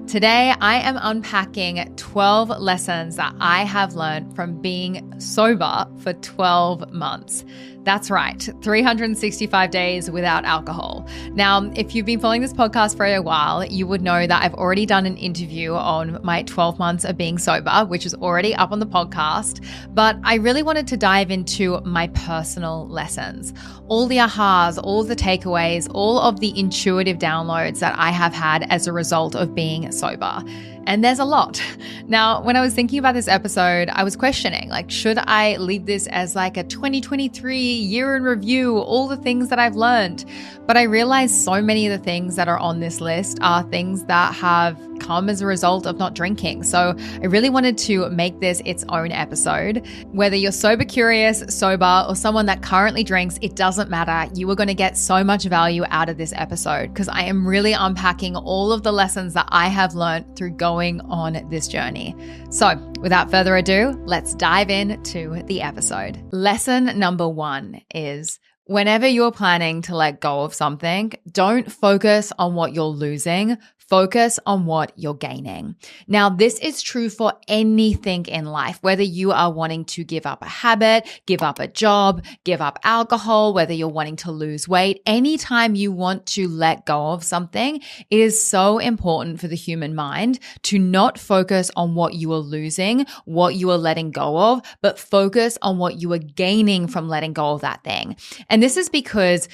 Today, I am unpacking 12 lessons that I have learned from being sober for 12 months. That's right, 365 days without alcohol. Now, if you've been following this podcast for a while, you would know that I've already done an interview on my 12 months of being sober, which is already up on the podcast. But I really wanted to dive into my personal lessons, all the ahas, all the takeaways, all of the intuitive downloads that I have had as a result of being sober. And there's a lot. Now, when I was thinking about this episode, I was questioning, should I leave this as a 2023 year in review, all the things that I've learned? But I realized so many of the things that are on this list are things that have come as a result of not drinking. So I really wanted to make this its own episode. Whether you're sober curious, sober, or someone that currently drinks, it doesn't matter. You are going to get so much value out of this episode because I am really unpacking all of the lessons that I have learned through going on this journey. So without further ado, let's dive into the episode. Lesson number 1 is whenever you're planning to let go of something, don't focus on what you're losing. Focus on what you're gaining. Now, this is true for anything in life, whether you are wanting to give up a habit, give up a job, give up alcohol, whether you're wanting to lose weight. Anytime you want to let go of something, it is so important for the human mind to not focus on what you are losing, what you are letting go of, but focus on what you are gaining from letting go of that thing. And this is because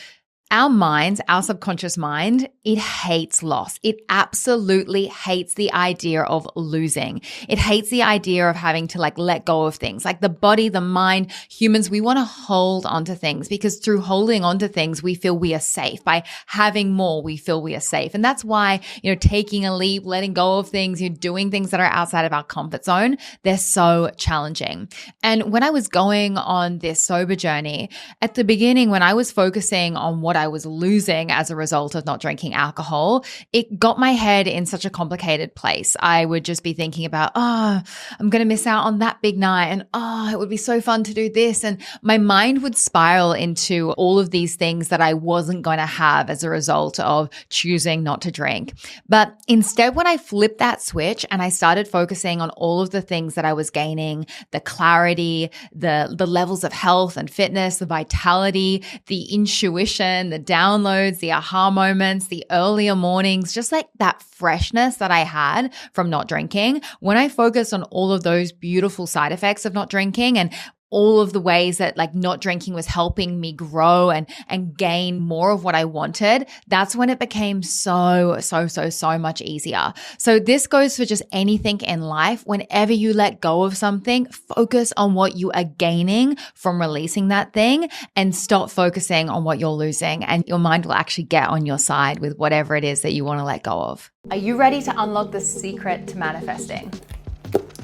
our minds, our subconscious mind, it hates loss. It absolutely hates the idea of losing. It hates the idea of having to let go of things. The body, the mind, humans, we want to hold onto things because through holding onto things, we feel we are safe. By having more, we feel we are safe. And that's why, taking a leap, letting go of things, doing things that are outside of our comfort zone, they're so challenging. And when I was going on this sober journey, at the beginning, when I was focusing on what I was losing as a result of not drinking alcohol, it got my head in such a complicated place. I would just be thinking about, I'm going to miss out on that big night. And it would be so fun to do this. And my mind would spiral into all of these things that I wasn't going to have as a result of choosing not to drink. But instead, when I flipped that switch and I started focusing on all of the things that I was gaining, the clarity, the levels of health and fitness, the vitality, the intuition, the downloads, the aha moments, the earlier mornings, just that freshness that I had from not drinking. When I focused on all of those beautiful side effects of not drinking and all of the ways that not drinking was helping me grow and gain more of what I wanted, that's when it became so much easier. So this goes for just anything in life. Whenever you let go of something, focus on what you are gaining from releasing that thing and stop focusing on what you're losing, and your mind will actually get on your side with whatever it is that you want to let go of. Are you ready to unlock the secret to manifesting?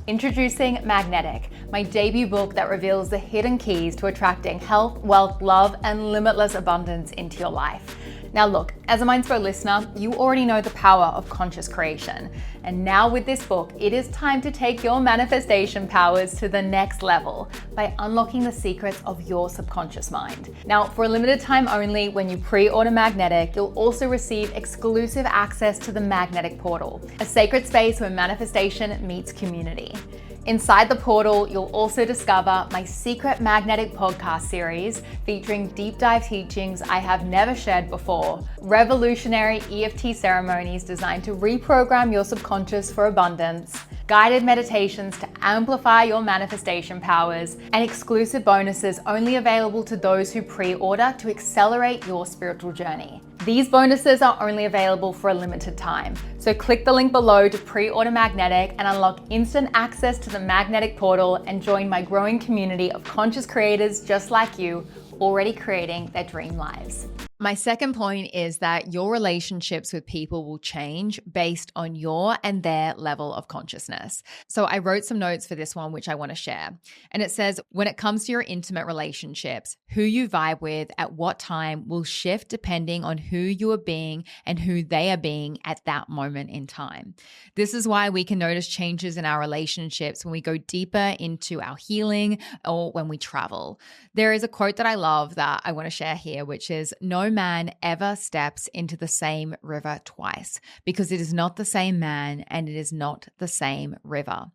Introducing Magnetic, my debut book that reveals the hidden keys to attracting health, wealth, love, and limitless abundance into your life. Now look, as a Mindspo listener, you already know the power of conscious creation. And now with this book, it is time to take your manifestation powers to the next level by unlocking the secrets of your subconscious mind. Now, for a limited time only, when you pre-order Magnetic, you'll also receive exclusive access to the Magnetic Portal, a sacred space where manifestation meets community. Inside the portal, you'll also discover my secret magnetic podcast series featuring deep dive teachings I have never shared before, revolutionary EFT ceremonies designed to reprogram your subconscious for abundance, guided meditations to amplify your manifestation powers, and exclusive bonuses only available to those who pre-order to accelerate your spiritual journey. These bonuses are only available for a limited time, so click the link below to pre-order Magnetic and unlock instant access to the Magnetic Portal and join my growing community of conscious creators just like you, already creating their dream lives. My second point is that your relationships with people will change based on your and their level of consciousness. So I wrote some notes for this one, which I want to share. And it says, when it comes to your intimate relationships, who you vibe with at what time will shift depending on who you are being and who they are being at that moment in time. This is why we can notice changes in our relationships when we go deeper into our healing or when we travel. There is a quote that I love that I want to share here, which is, no no man ever steps into the same river twice because it is not the same man and it is not the same river.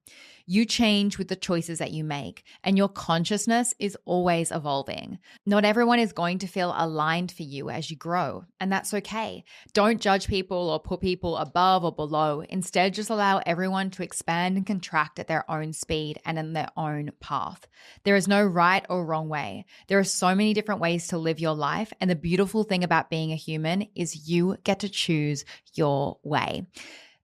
You change with the choices that you make, and your consciousness is always evolving. Not everyone is going to feel aligned for you as you grow, and that's okay. Don't judge people or put people above or below. Instead, just allow everyone to expand and contract at their own speed and in their own path. There is no right or wrong way. There are so many different ways to live your life, and the beautiful thing about being a human is you get to choose your way.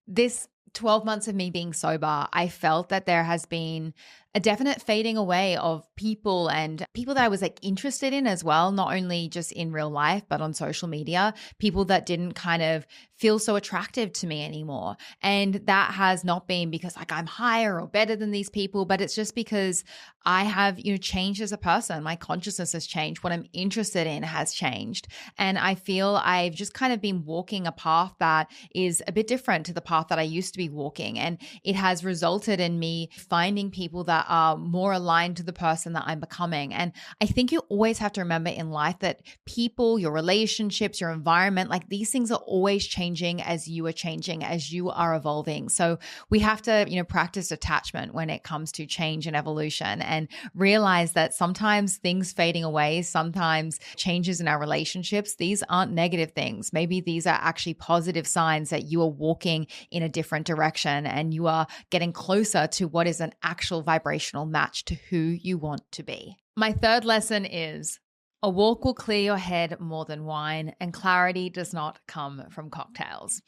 This 12 months of me being sober, I felt that there has been a definite fading away of people and people that I was like interested in as well, not only just in real life, but on social media, people that didn't kind of feel so attractive to me anymore. And that has not been because like I'm higher or better than these people, but it's just because I have, changed as a person. My consciousness has changed. What I'm interested in has changed. And I feel I've just kind of been walking a path that is a bit different to the path that I used to be walking. And it has resulted in me finding people that are more aligned to the person that I'm becoming. And I think you always have to remember in life that people, your relationships, your environment, like these things are always changing as you are changing, as you are evolving. So we have to, practice detachment when it comes to change and evolution and realize that sometimes things fading away, sometimes changes in our relationships, these aren't negative things. Maybe these are actually positive signs that you are walking in a different direction and you are getting closer to what is an actual vibrational match to who you want to be. My third lesson is a walk will clear your head more than wine, and clarity does not come from cocktails.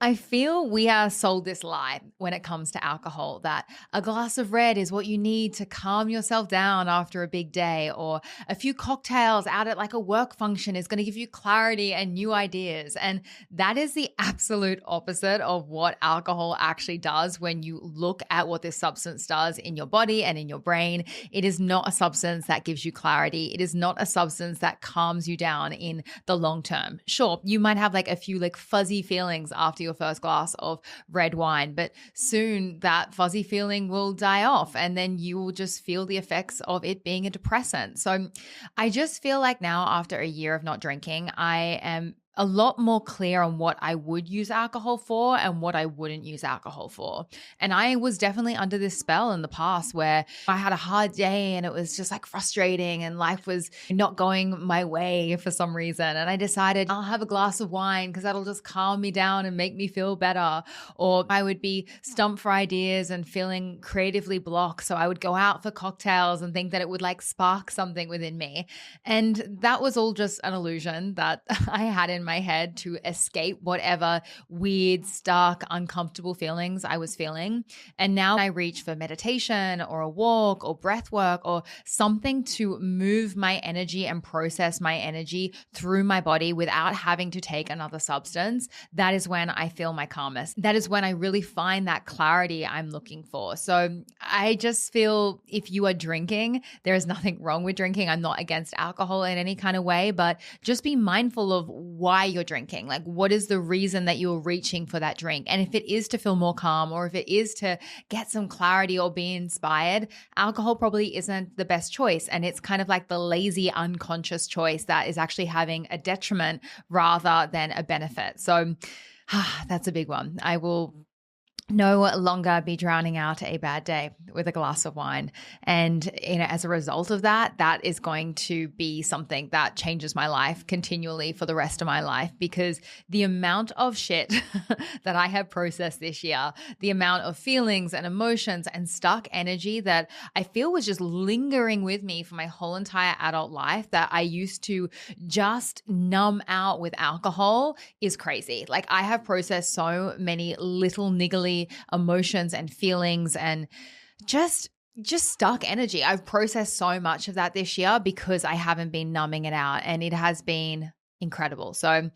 I feel we are sold this lie when it comes to alcohol that a glass of red is what you need to calm yourself down after a big day, or a few cocktails out at like a work function is going to give you clarity and new ideas. And that is the absolute opposite of what alcohol actually does when you look at what this substance does in your body and in your brain. It is not a substance that gives you clarity. It is not a substance that calms you down in the long term. Sure, you might have like a few like fuzzy feelings after your first glass of red wine, but soon that fuzzy feeling will die off and then you will just feel the effects of it being a depressant. So I just feel like now after a year of not drinking, I am a lot more clear on what I would use alcohol for and what I wouldn't use alcohol for. And I was definitely under this spell in the past where I had a hard day and it was just like frustrating and life was not going my way for some reason. And I decided I'll have a glass of wine because that'll just calm me down and make me feel better. Or I would be stumped for ideas and feeling creatively blocked. So I would go out for cocktails and think that it would like spark something within me. And that was all just an illusion that I had in my head to escape whatever weird, stark, uncomfortable feelings I was feeling. And now I reach for meditation or a walk or breath work or something to move my energy and process my energy through my body without having to take another substance. That is when I feel my calmest. That is when I really find that clarity I'm looking for. So I just feel if you are drinking, there is nothing wrong with drinking. I'm not against alcohol in any kind of way, but just be mindful of why you're drinking. Like, what is the reason that you're reaching for that drink? And if it is to feel more calm or if it is to get some clarity or be inspired, alcohol probably isn't the best choice. And it's kind of like the lazy, unconscious choice that is actually having a detriment rather than a benefit. So that's a big one. I will no longer be drowning out a bad day with a glass of wine. And, as a result of that, that is going to be something that changes my life continually for the rest of my life, because the amount of shit that I have processed this year, the amount of feelings and emotions and stuck energy that I feel was just lingering with me for my whole entire adult life that I used to just numb out with alcohol is crazy. Like, I have processed so many little niggly emotions and feelings and just stuck energy. I've processed so much of that this year because I haven't been numbing it out, and it has been incredible. So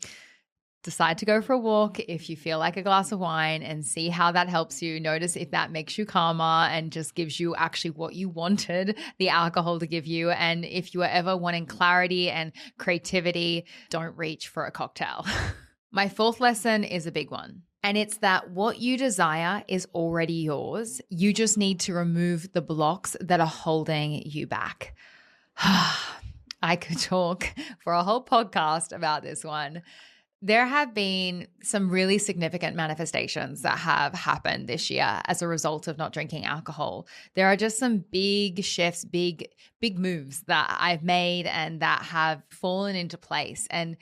decide to go for a walk if you feel like a glass of wine and see how that helps you. Notice if that makes you calmer and just gives you actually what you wanted the alcohol to give you. And if you are ever wanting clarity and creativity, don't reach for a cocktail. My fourth lesson is a big one. And it's that what you desire is already yours. You just need to remove the blocks that are holding you back. I could talk for a whole podcast about this one. There have been some really significant manifestations that have happened this year as a result of not drinking alcohol. There are just some big shifts, big moves that I've made and that have fallen into place. And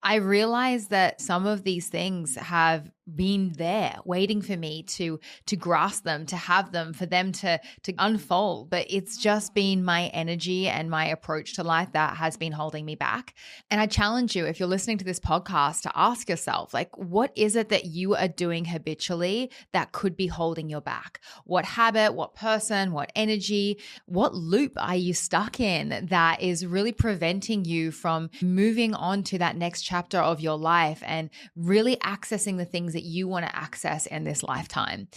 I realize that some of these things have been there waiting for me to grasp them, to have them, for them to unfold. But it's just been my energy and my approach to life that has been holding me back. And I challenge you, if you're listening to this podcast, to ask yourself, like, what is it that you are doing habitually that could be holding you back? What habit, what person, what energy, what loop are you stuck in that is really preventing you from moving on to that next chapter of your life and really accessing the things that you want to access in this lifetime?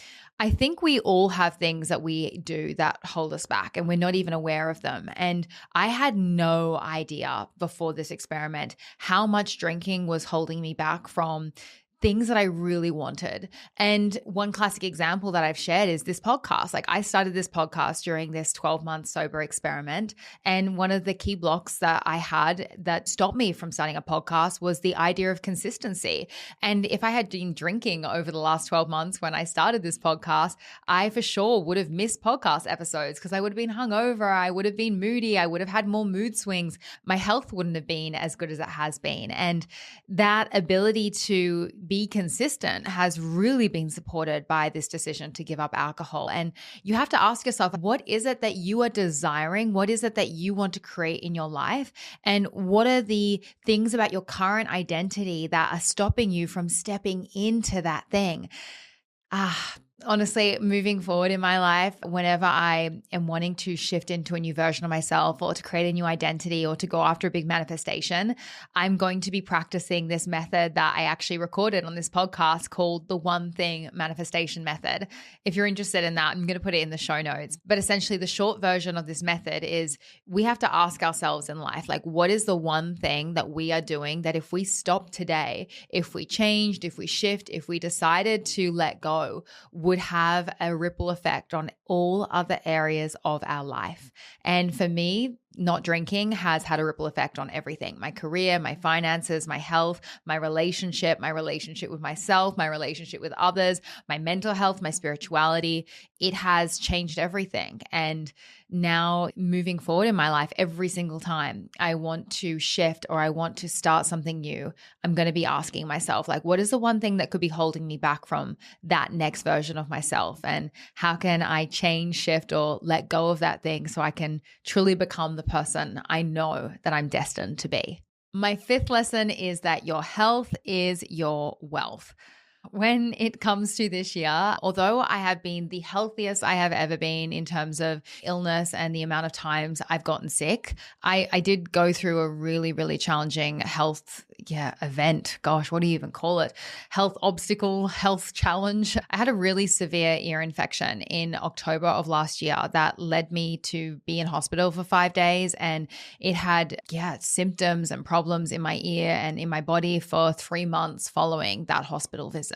I think we all have things that we do that hold us back and we're not even aware of them. And I had no idea before this experiment how much drinking was holding me back from things that I really wanted. And one classic example that I've shared is this podcast. Like, I started this podcast during this 12-month sober experiment. And one of the key blocks that I had that stopped me from starting a podcast was the idea of consistency. And if I had been drinking over the last 12 months when I started this podcast, I for sure would have missed podcast episodes because I would have been hungover. I would have been moody. I would have had more mood swings. My health wouldn't have been as good as it has been. And that ability to be consistent has really been supported by this decision to give up alcohol. And you have to ask yourself, what is it that you are desiring? What is it that you want to create in your life? And what are the things about your current identity that are stopping you from stepping into that thing? Honestly, moving forward in my life, whenever I am wanting to shift into a new version of myself or to create a new identity or to go after a big manifestation, I'm going to be practicing this method that I actually recorded on this podcast called the One Thing Manifestation Method. If you're interested in that, I'm going to put it in the show notes. But essentially, the short version of this method is we have to ask ourselves in life, like, what is the one thing that we are doing that if we stop today, if we changed, if we shift, if we decided to let go, would have a ripple effect on all other areas of our life. And for me, not drinking has had a ripple effect on everything: my career, my finances, my health, my relationship with myself, my relationship with others, my mental health, my spirituality. It has changed everything. And now moving forward in my life, every single time I want to shift or I want to start something new, I'm going to be asking myself, like, what is the one thing that could be holding me back from that next version of myself? And how can I change, shift, or let go of that thing so I can truly become the person I know that I'm destined to be? My fifth lesson is that your health is your wealth. When it comes to this year, although I have been the healthiest I have ever been in terms of illness and the amount of times I've gotten sick, I did go through a really, really challenging health event. Gosh, what do you even call it? Health obstacle, health challenge. I had a really severe ear infection in October of last year that led me to be in hospital for 5 days. And it had, symptoms and problems in my ear and in my body for 3 months following that hospital visit.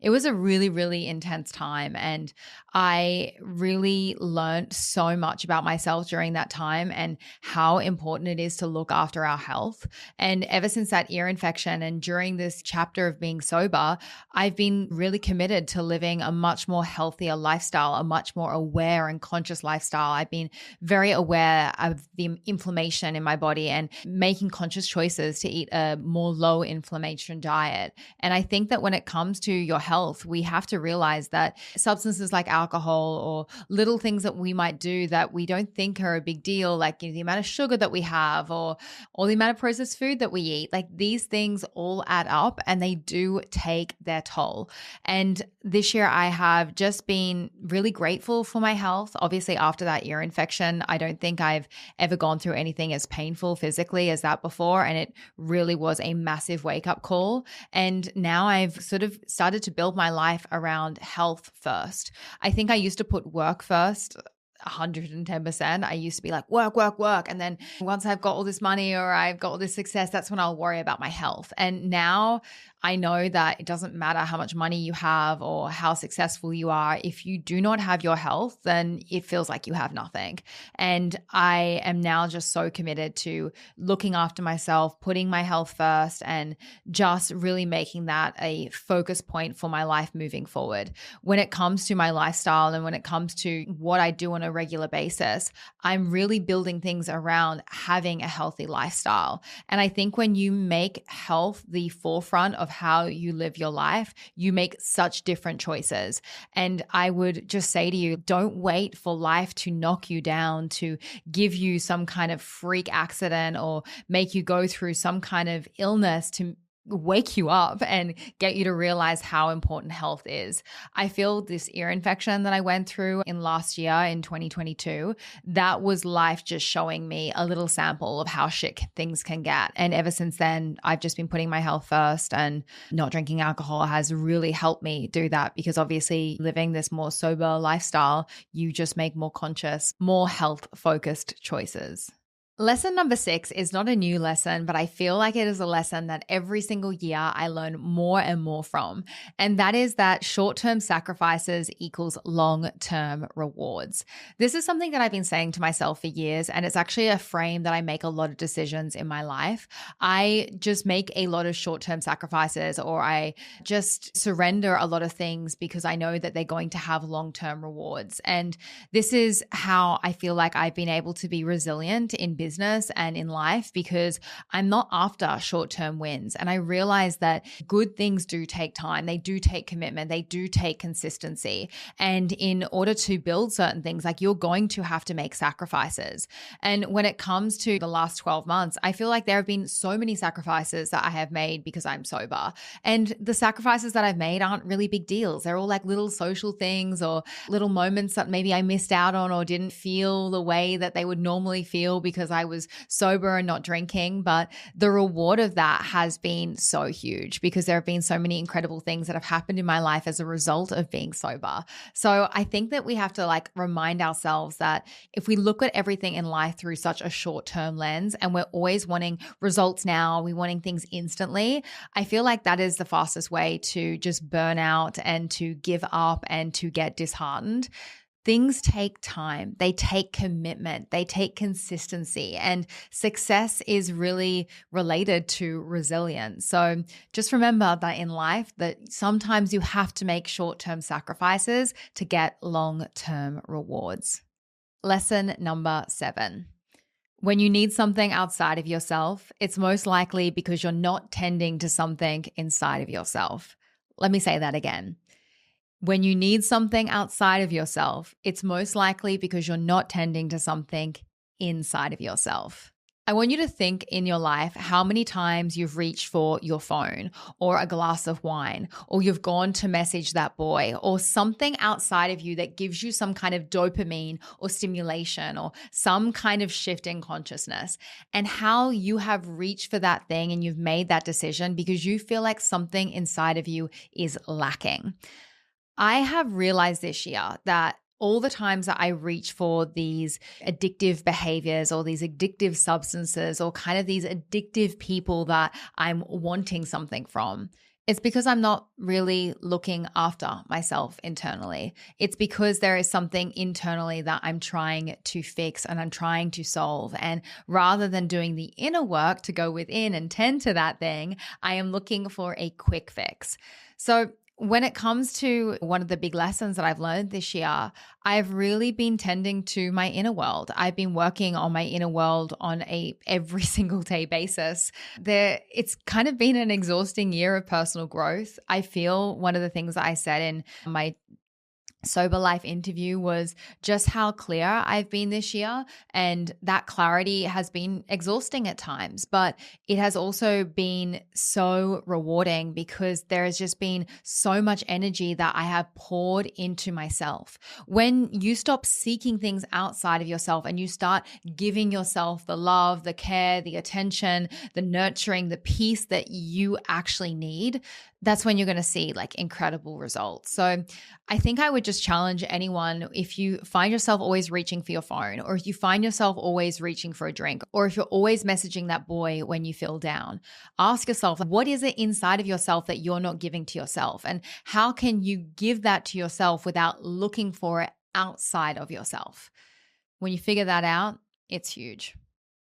It was a really, really intense time. And I really learned so much about myself during that time and how important it is to look after our health. And ever since that ear infection and during this chapter of being sober, I've been really committed to living a much more healthier lifestyle, a much more aware and conscious lifestyle. I've been very aware of the inflammation in my body and making conscious choices to eat a more low inflammation diet. And I think that when it comes to your health, we have to realize that substances like alcohol or little things that we might do that we don't think are a big deal, like the amount of sugar that we have or the amount of processed food that we eat, like these things all add up and they do take their toll. And this year I have just been really grateful for my health. Obviously, after that ear infection, I don't think I've ever gone through anything as painful physically as that before. And it really was a massive wake-up call. And now I've sort of started to build my life around health first. I think I used to put work first 110%. I used to be like, work. And then once I've got all this money or I've got all this success, that's when I'll worry about my health. And now I know that it doesn't matter how much money you have or how successful you are. If you do not have your health, then it feels like you have nothing. And I am now just so committed to looking after myself, putting my health first, and just really making that a focus point for my life moving forward. When it comes to my lifestyle and when it comes to what I do on a regular basis, I'm really building things around having a healthy lifestyle. And I think when you make health the forefront of how you live your life, you make such different choices. And I would just say to you, don't wait for life to knock you down, to give you some kind of freak accident or make you go through some kind of illness to wake you up and get you to realize how important health is. I feel this ear infection that I went through in last year in 2022, that was life just showing me a little sample of how shit things can get. And ever since then, I've just been putting my health first, and not drinking alcohol has really helped me do that, because obviously living this more sober lifestyle, you just make more conscious, more health focused choices. Lesson number 6 is not a new lesson, but I feel like it is a lesson that every single year I learn more and more from. And that is that short-term sacrifices equals long-term rewards. This is something that I've been saying to myself for years, and it's actually a frame that I make a lot of decisions in my life. I just make a lot of short-term sacrifices, or I just surrender a lot of things because I know that they're going to have long-term rewards. And this is how I feel like I've been able to be resilient in business and in life, because I'm not after short-term wins. And I realize that good things do take time. They do take commitment. They do take consistency. And in order to build certain things, like, you're going to have to make sacrifices. And when it comes to the last 12 months, I feel like there have been so many sacrifices that I have made because I'm sober. And the sacrifices that I've made aren't really big deals. They're all like little social things or little moments that maybe I missed out on or didn't feel the way that they would normally feel because I was sober and not drinking. But the reward of that has been so huge, because there have been so many incredible things that have happened in my life as a result of being sober. So I think that we have to remind ourselves that if we look at everything in life through such a short-term lens, and we're always wanting results now, we're wanting things instantly, I feel like that is the fastest way to just burn out and to give up and to get disheartened. Things take time, they take commitment, they take consistency, and success is really related to resilience. So just remember that in life, that sometimes you have to make short-term sacrifices to get long-term rewards. Lesson number 7. When you need something outside of yourself, it's most likely because you're not tending to something inside of yourself. Let me say that again. When you need something outside of yourself, it's most likely because you're not tending to something inside of yourself. I want you to think in your life how many times you've reached for your phone or a glass of wine, or you've gone to message that boy, or something outside of you that gives you some kind of dopamine or stimulation or some kind of shift in consciousness, and how you have reached for that thing and you've made that decision because you feel like something inside of you is lacking. I have realized this year that all the times that I reach for these addictive behaviors or these addictive substances or kind of these addictive people that I'm wanting something from, it's because I'm not really looking after myself internally. It's because there is something internally that I'm trying to fix and I'm trying to solve. And rather than doing the inner work to go within and tend to that thing, I am looking for a quick fix. So when it comes to one of the big lessons that I've learned this year, I've really been tending to my inner world. I've been working on my inner world on a every single day basis. It's kind of been an exhausting year of personal growth. I feel one of the things that I said in my sober life interview was just how clear I've been this year, and that clarity has been exhausting at times, but it has also been so rewarding because there has just been so much energy that I have poured into myself. When you stop seeking things outside of yourself and you start giving yourself the love, the care, the attention, the nurturing, the peace that you actually need, that's when you're going to see incredible results. So I think I would just just challenge anyone, if you find yourself always reaching for your phone, or if you find yourself always reaching for a drink, or if you're always messaging that boy when you feel down, ask yourself, what is it inside of yourself that you're not giving to yourself? And how can you give that to yourself without looking for it outside of yourself? When you figure that out, it's huge.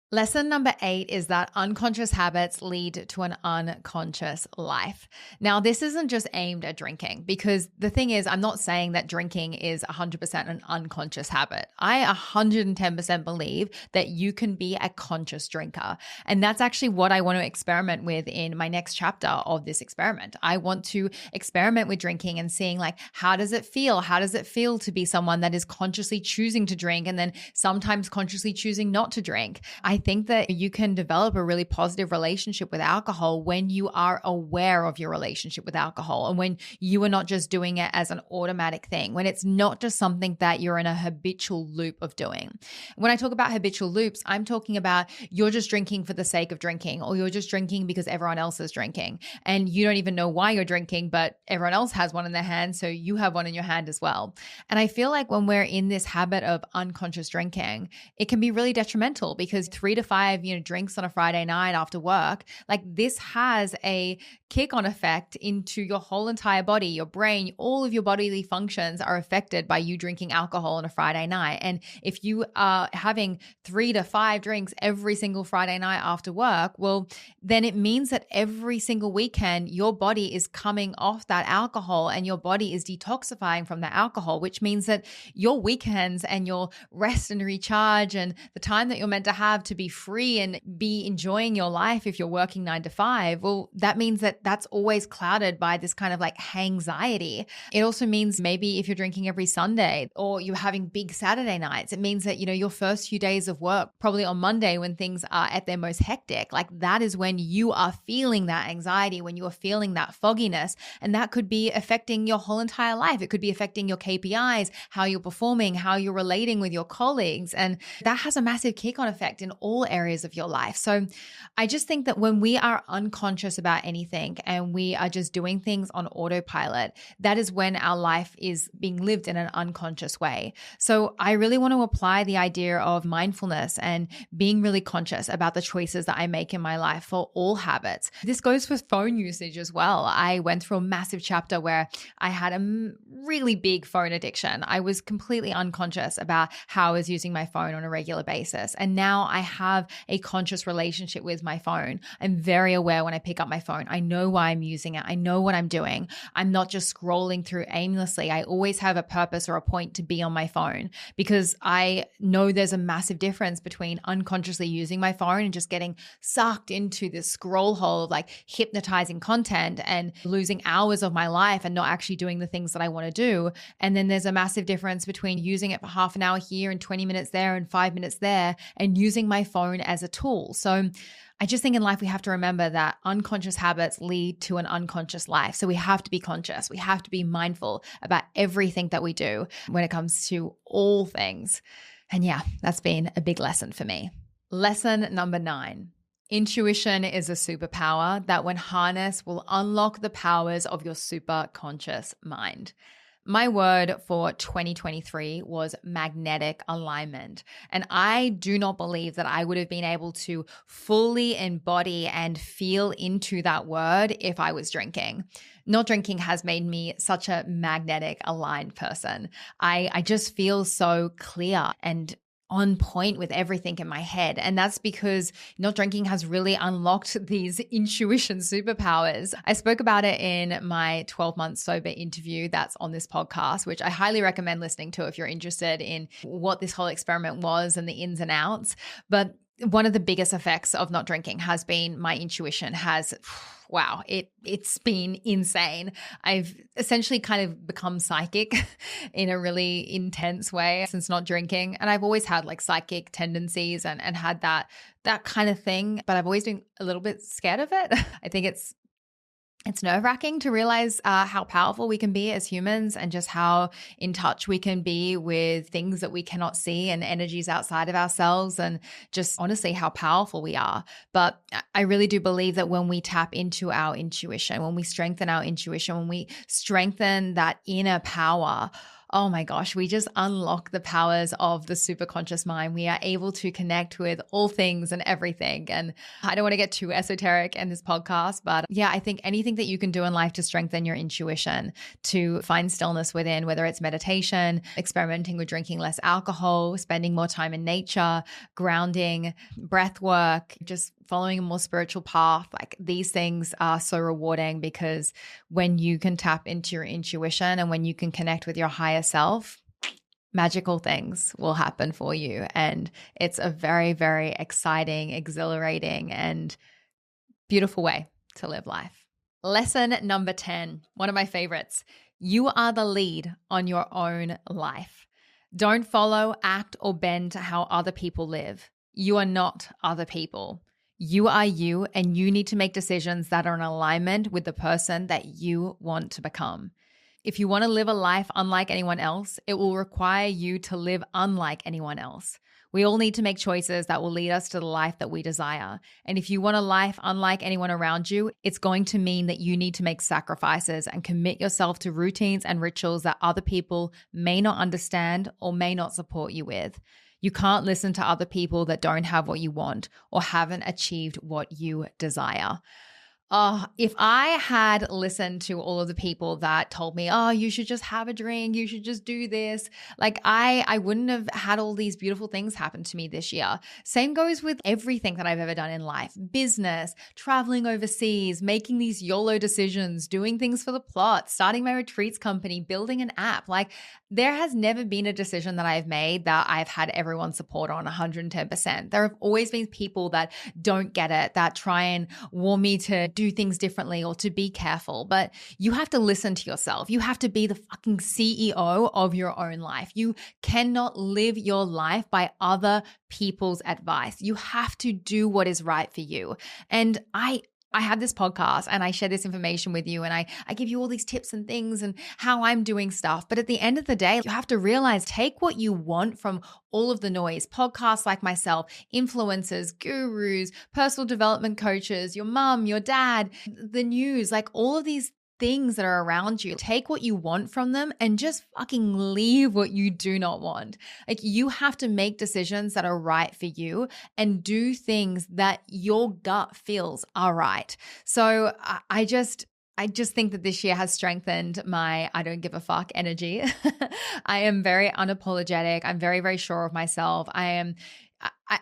Lesson number 8 is that unconscious habits lead to an unconscious life. Now, this isn't just aimed at drinking, because the thing is, I'm not saying that drinking is 100% an unconscious habit. I 110% believe that you can be a conscious drinker. And that's actually what I want to experiment with in my next chapter of this experiment. I want to experiment with drinking and seeing, like, how does it feel? How does it feel to be someone that is consciously choosing to drink and then sometimes consciously choosing not to drink? I think that you can develop a really positive relationship with alcohol when you are aware of your relationship with alcohol, and when you are not just doing it as an automatic thing, when it's not just something that you're in a habitual loop of doing. When I talk about habitual loops, I'm talking about you're just drinking for the sake of drinking, or you're just drinking because everyone else is drinking and you don't even know why you're drinking, but everyone else has one in their hand, so you have one in your hand as well. And I feel like when we're in this habit of unconscious drinking, it can be really detrimental, because 3 to 5, drinks on a Friday night after work, like, this has a kick-on effect into your whole entire body, your brain, all of your bodily functions are affected by you drinking alcohol on a Friday night. And if you are having 3 to 5 drinks every single Friday night after work, well, then it means that every single weekend, your body is coming off that alcohol and your body is detoxifying from the alcohol, which means that your weekends and your rest and recharge and the time that you're meant to have to be free and be enjoying your life if you're working 9 to 5, well, that means that that's always clouded by this kind of like anxiety. It also means maybe if you're drinking every Sunday or you're having big Saturday nights, it means that, your first few days of work, probably on Monday when things are at their most hectic, like, that is when you are feeling that anxiety, when you are feeling that fogginess. And that could be affecting your whole entire life. It could be affecting your KPIs, how you're performing, how you're relating with your colleagues. And that has a massive kick-on effect in all areas of your life. So I just think that when we are unconscious about anything and we are just doing things on autopilot, that is when our life is being lived in an unconscious way. So I really want to apply the idea of mindfulness and being really conscious about the choices that I make in my life for all habits. This goes with phone usage as well. I went through a massive chapter where I had a really big phone addiction. I was completely unconscious about how I was using my phone on a regular basis. And now I have a conscious relationship with my phone. I'm very aware when I pick up my phone. I know why I'm using it. I know what I'm doing. I'm not just scrolling through aimlessly. I always have a purpose or a point to be on my phone, because I know there's a massive difference between unconsciously using my phone and just getting sucked into this scroll hole of like hypnotizing content and losing hours of my life and not actually doing the things that I want to do. And then there's a massive difference between using it for half an hour here and 20 minutes there and 5 minutes there and using my phone as a tool. So I just think in life we have to remember that unconscious habits lead to an unconscious life. So we have to be conscious. We have to be mindful about everything that we do when it comes to all things. And yeah, that's been a big lesson for me. Lesson number 9. Intuition is a superpower that, when harnessed, will unlock the powers of your superconscious mind. My word for 2023 was magnetic alignment. And I do not believe that I would have been able to fully embody and feel into that word if I was drinking. Not drinking has made me such a magnetic aligned person. I just feel so clear and on point with everything in my head. And that's because not drinking has really unlocked these intuition superpowers. I spoke about it in my 12-month sober interview that's on this podcast, which I highly recommend listening to if you're interested in what this whole experiment was and the ins and outs. But one of the biggest effects of not drinking has been my intuition wow, it's been insane. I've essentially kind of become psychic in a really intense way since not drinking. And I've always had like psychic tendencies and had that kind of thing, but I've always been a little bit scared of it. I think it's nerve-wracking to realize how powerful we can be as humans and just how in touch we can be with things that we cannot see and energies outside of ourselves, and just honestly how powerful we are. But I really do believe that when we tap into our intuition, when we strengthen our intuition, when we strengthen that inner power, oh my gosh, we just unlock the powers of the superconscious mind. We are able to connect with all things and everything. And I don't want to get too esoteric in this podcast, but yeah, I think anything that you can do in life to strengthen your intuition, to find stillness within, whether it's meditation, experimenting with drinking less alcohol, spending more time in nature, grounding, breath work, just following a more spiritual path, like these things are so rewarding because when you can tap into your intuition and when you can connect with your higher self, magical things will happen for you. And it's a very, very exciting, exhilarating, and beautiful way to live life. Lesson number 10, one of my favorites. You are the lead on your own life. Don't follow, act, or bend to how other people live. You are not other people. You are you, and you need to make decisions that are in alignment with the person that you want to become. If you want to live a life unlike anyone else, it will require you to live unlike anyone else. We all need to make choices that will lead us to the life that we desire. And if you want a life unlike anyone around you, it's going to mean that you need to make sacrifices and commit yourself to routines and rituals that other people may not understand or may not support you with. You can't listen to other people that don't have what you want or haven't achieved what you desire. If I had listened to all of the people that told me, oh, you should just have a drink, you should just do this, like I wouldn't have had all these beautiful things happen to me this year. Same goes with everything that I've ever done in life, business, traveling overseas, making these YOLO decisions, doing things for the plot, starting my retreats company, building an app. Like there has never been a decision that I've made that I've had everyone's support on 110%. There have always been people that don't get it, that try and warn me to do things differently or to be careful, but you have to listen to yourself. You have to be the fucking CEO of your own life. You cannot live your life by other people's advice. You have to do what is right for you. And I have this podcast and I share this information with you and I give you all these tips and things and how I'm doing stuff. But at the end of the day, you have to realize, take what you want from all of the noise, podcasts like myself, influencers, gurus, personal development coaches, your mom, your dad, the news, like all of these things that are around you. Take what you want from them and just fucking leave what you do not want. Like you have to make decisions that are right for you and do things that your gut feels are right. So I just think that this year has strengthened my I don't give a fuck energy. I am very unapologetic. I'm very, very sure of myself.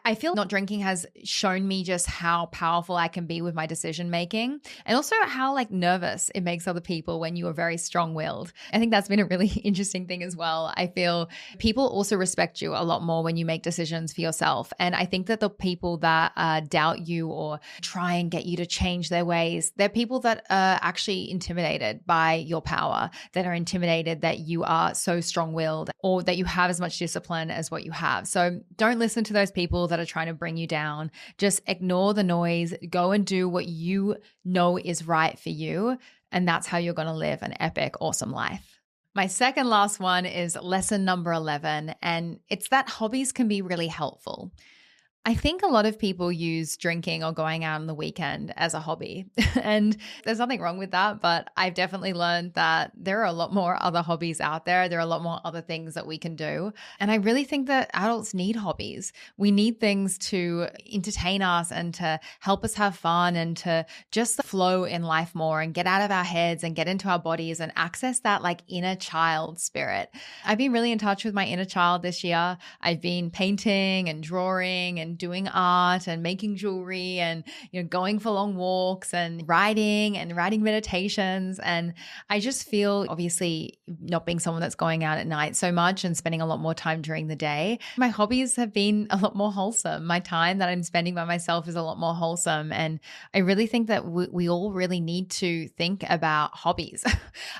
I feel not drinking has shown me just how powerful I can be with my decision making and also how like nervous it makes other people when you are very strong-willed. I think that's been a really interesting thing as well. I feel people also respect you a lot more when you make decisions for yourself. And I think that the people that doubt you or try and get you to change their ways, they're people that are actually intimidated by your power, that are intimidated that you are so strong-willed or that you have as much discipline as what you have. So don't listen to those people that are trying to bring you down. Just ignore the noise, go and do what you know is right for you. And that's how you're going to live an epic, awesome life. My second last one is lesson number 11, and it's that hobbies can be really helpful. I think a lot of people use drinking or going out on the weekend as a hobby. And there's nothing wrong with that, but I've definitely learned that there are a lot more other hobbies out there. There are a lot more other things that we can do. And I really think that adults need hobbies. We need things to entertain us and to help us have fun and to just flow in life more and get out of our heads and get into our bodies and access that like inner child spirit. I've been really in touch with my inner child this year. I've been painting and drawing and doing art and making jewelry and going for long walks and writing meditations. And I just feel, obviously not being someone that's going out at night so much and spending a lot more time during the day, my hobbies have been a lot more wholesome. My time that I'm spending by myself is a lot more wholesome. And I really think that we all really need to think about hobbies.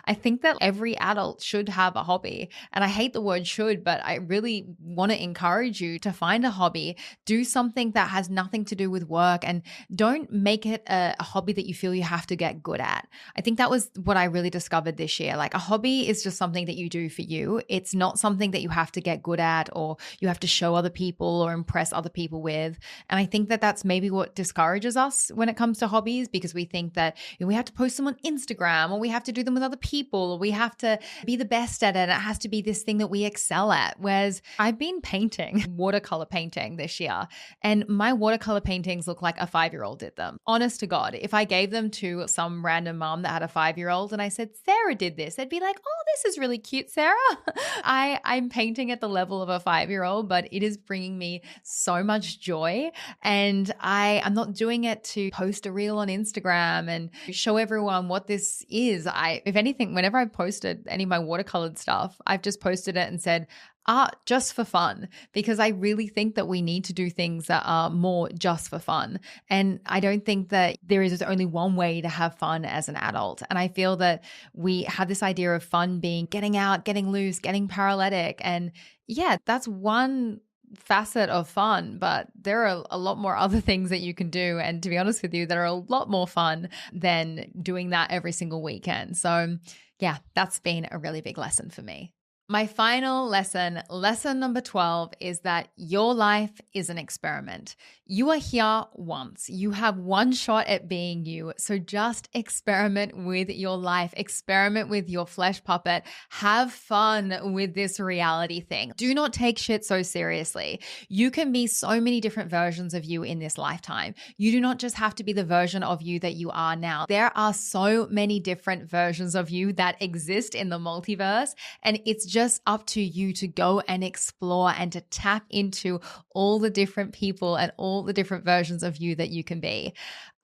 I think that every adult should have a hobby. And I hate the word should, but I really want to encourage you to find a hobby, do something that has nothing to do with work, and don't make it a hobby that you feel you have to get good at. I think that was what I really discovered this year. Like, a hobby is just something that you do for you. It's not something that you have to get good at or you have to show other people or impress other people with. And I think that that's maybe what discourages us when it comes to hobbies, because we think that we have to post them on Instagram, or we have to do them with other people, or we have to be the best at it. It has to be this thing that we excel at. Whereas I've been painting, watercolor painting this year, and my watercolor paintings look like a 5-year-old did them. Honest to God, if I gave them to some random mom that had a 5-year-old and I said, Sarah did this, they'd be like, oh, this is really cute, Sarah. I'm painting at the level of a 5-year-old, but it is bringing me so much joy. And I'm not doing it to post a reel on Instagram and show everyone what this is. If anything, whenever I've posted any of my watercolored stuff, I've just posted it and said, art just for fun, because I really think that we need to do things that are more just for fun. And I don't think that there is only one way to have fun as an adult. And I feel that we have this idea of fun being getting out, getting loose, getting paralytic. And yeah, that's one facet of fun, but there are a lot more other things that you can do. And to be honest with you, that are a lot more fun than doing that every single weekend. So yeah, that's been a really big lesson for me. My final lesson, lesson number 12, is that your life is an experiment. You are here once. You have one shot at being you. So just experiment with your life. Experiment with your flesh puppet. Have fun with this reality thing. Do not take shit so seriously. You can be so many different versions of you in this lifetime. You do not just have to be the version of you that you are now. There are so many different versions of you that exist in the multiverse, and it's just up to you to go and explore and to tap into all the different people and all the different versions of you that you can be.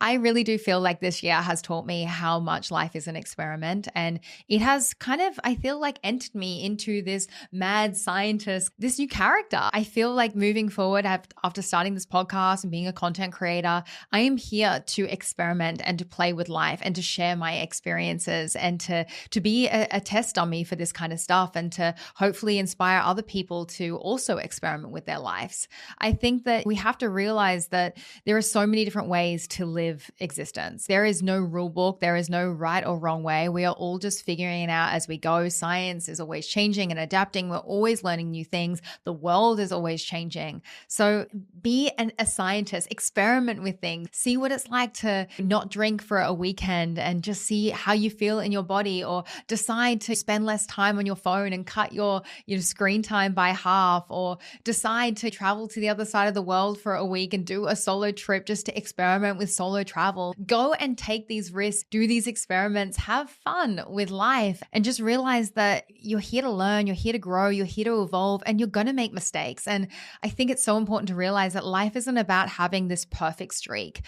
I really do feel like this year has taught me how much life is an experiment, and it has kind of, I feel like, entered me into this mad scientist, this new character. I feel like moving forward after starting this podcast and being a content creator, I am here to experiment and to play with life and to share my experiences and to be a test dummy for this kind of stuff, and to hopefully inspire other people to also experiment with their lives. I think that we have to realize that there are so many different ways to live existence. There is no rule book. There is no right or wrong way. We are all just figuring it out as we go. Science is always changing and adapting. We're always learning new things. The world is always changing. So be a scientist, experiment with things, see what it's like to not drink for a weekend and just see how you feel in your body, or decide to spend less time on your phone and cut your screen time by half, or decide to travel to the other side of the world for a week and do a solo trip just to experiment with solo travel. Go and take these risks, do these experiments, have fun with life, and just realize that you're here to learn, you're here to grow, you're here to evolve, and you're going to make mistakes. And I think it's so important to realize that life isn't about having this perfect streak.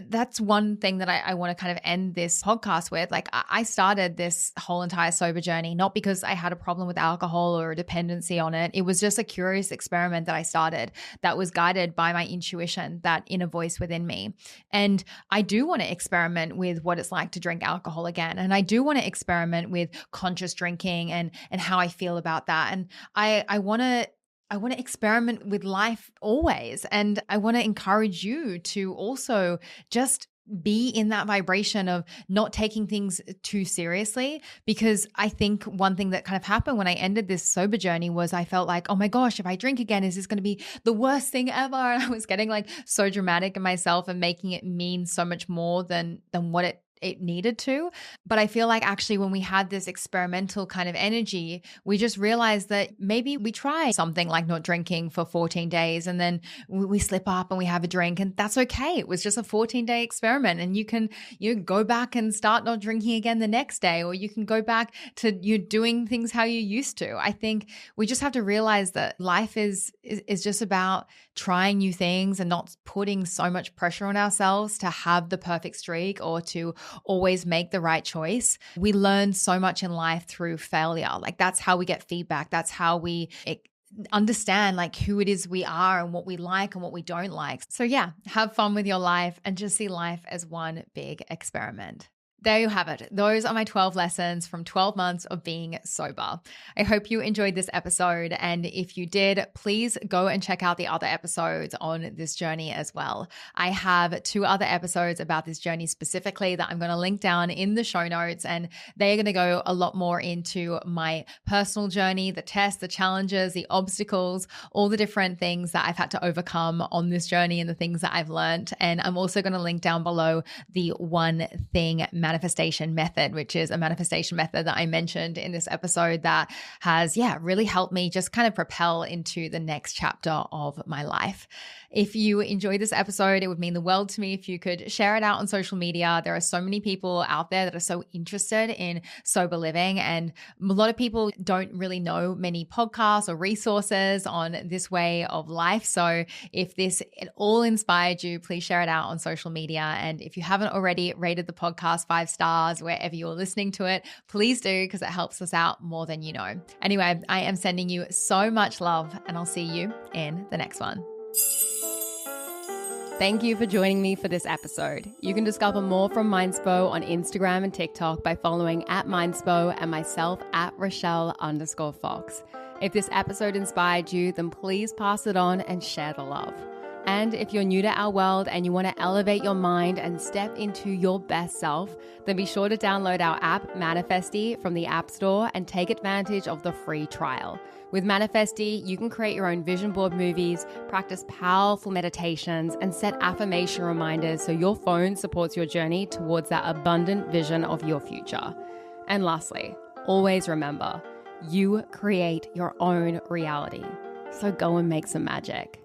That's one thing that I want to kind of end this podcast with. Like, I started this whole entire sober journey not because I had a problem with alcohol or a dependency on it. It was just a curious experiment that I started that was guided by my intuition, that inner voice within me. And I do want to experiment with what it's like to drink alcohol again. And I do want to experiment with conscious drinking and how I feel about that. And I want to experiment with life always. And I want to encourage you to also just be in that vibration of not taking things too seriously. Because I think one thing that kind of happened when I ended this sober journey was I felt like, oh my gosh, if I drink again, is this going to be the worst thing ever? And I was getting like so dramatic in myself and making it mean so much more than what it needed to. But I feel like actually when we had this experimental kind of energy, we just realized that maybe we try something like not drinking for 14 days and then we slip up and we have a drink, and that's okay. It was just a 14-day experiment, and you go back and start not drinking again the next day, or you can go back to you doing things how you used to. I think we just have to realize that life is just about trying new things and not putting so much pressure on ourselves to have the perfect streak or to always make the right choice. We learn so much in life through failure. Like, that's how we get feedback. That's how we understand like who it is we are and what we like and what we don't like. So yeah, have fun with your life and just see life as one big experiment. There you have it. Those are my 12 lessons from 12 months of being sober. I hope you enjoyed this episode. And if you did, please go and check out the other episodes on this journey as well. I have 2 other episodes about this journey specifically that I'm going to link down in the show notes. And they're going to go a lot more into my personal journey, the tests, the challenges, the obstacles, all the different things that I've had to overcome on this journey and the things that I've learned. And I'm also going to link down below the one thing manifestation method, which is a manifestation method that I mentioned in this episode that has, really helped me just kind of propel into the next chapter of my life. If you enjoyed this episode, it would mean the world to me if you could share it out on social media. There are so many people out there that are so interested in sober living, and a lot of people don't really know many podcasts or resources on this way of life. So if this at all inspired you, please share it out on social media. And if you haven't already rated the podcast 5 stars wherever you're listening to it, please do, because it helps us out more than you know. Anyway, I am sending you so much love, and I'll see you in the next one. Thank you for joining me for this episode. You can discover more from Mindspo on Instagram and TikTok by following @Mindspo and myself @Rochelle_Fox. If this episode inspired you, then please pass it on and share the love. And if you're new to our world and you want to elevate your mind and step into your best self, then be sure to download our app, Manifesty, from the App Store and take advantage of the free trial. With Manifesty, you can create your own vision board movies, practice powerful meditations, and set affirmation reminders so your phone supports your journey towards that abundant vision of your future. And lastly, always remember, you create your own reality. So go and make some magic.